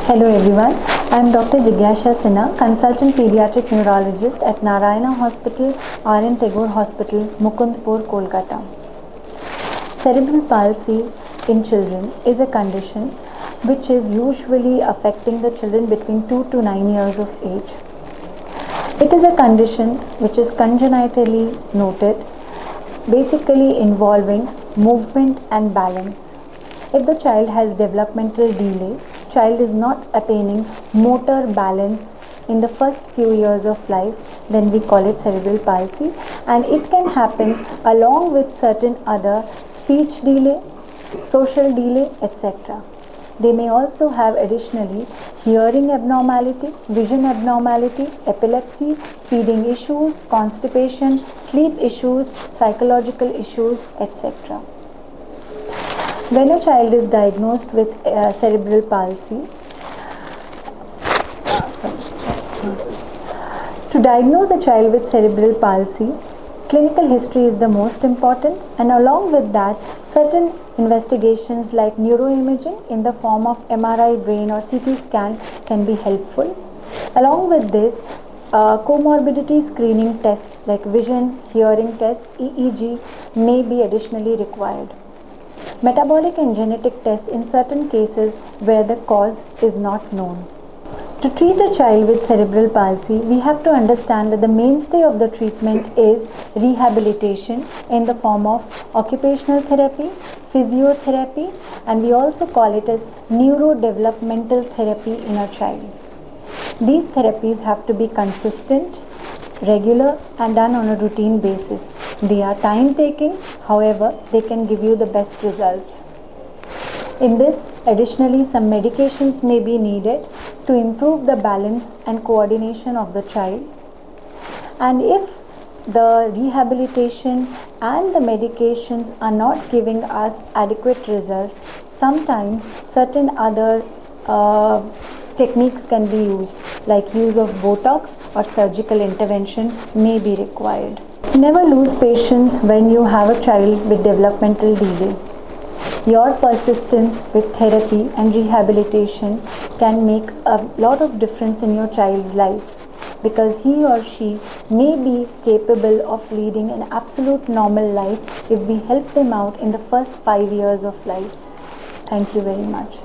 Hello everyone, I am Dr. Jigyasha Sinha, Consultant Pediatric Neurologist at Narayana Hospital, R.N. Tagore Hospital, Mukundpur, Kolkata. Cerebral palsy in children is a condition which is usually affecting the children between 2 to 9 years of age. It is a condition which is congenitally noted, basically involving movement and balance. If the child has developmental delay, child is not attaining motor balance in the first few years of life, then we call it cerebral palsy, and it can happen along with certain other speech delay, social delay, etc. They may also have additionally hearing abnormality, vision abnormality, epilepsy, feeding issues, constipation, sleep issues, psychological issues, etc. When a child is diagnosed with cerebral palsy, to diagnose a child with cerebral palsy, clinical history is the most important, and along with that, certain investigations like neuroimaging in the form of MRI brain or CT scan can be helpful. Along with this, comorbidity screening tests like vision, hearing test, EEG may be additionally required. Metabolic and genetic tests in certain cases where the cause is not known. To treat a child with cerebral palsy, we have to understand that the mainstay of the treatment is rehabilitation in the form of occupational therapy, physiotherapy, and we also call it as neurodevelopmental therapy in a child. These therapies have to be consistent, regular, and done on a routine basis. They are time taking, however, they can give you the best results. In this, additionally, some medications may be needed to improve the balance and coordination of the child. And if the rehabilitation and the medications are not giving us adequate results, sometimes certain other techniques can be used, like use of Botox or surgical intervention may be required. Never lose patience when you have a child with developmental delay. Your persistence with therapy and rehabilitation can make a lot of difference in your child's life, because he or she may be capable of leading an absolute normal life if we help them out in the first 5 years of life. Thank you very much.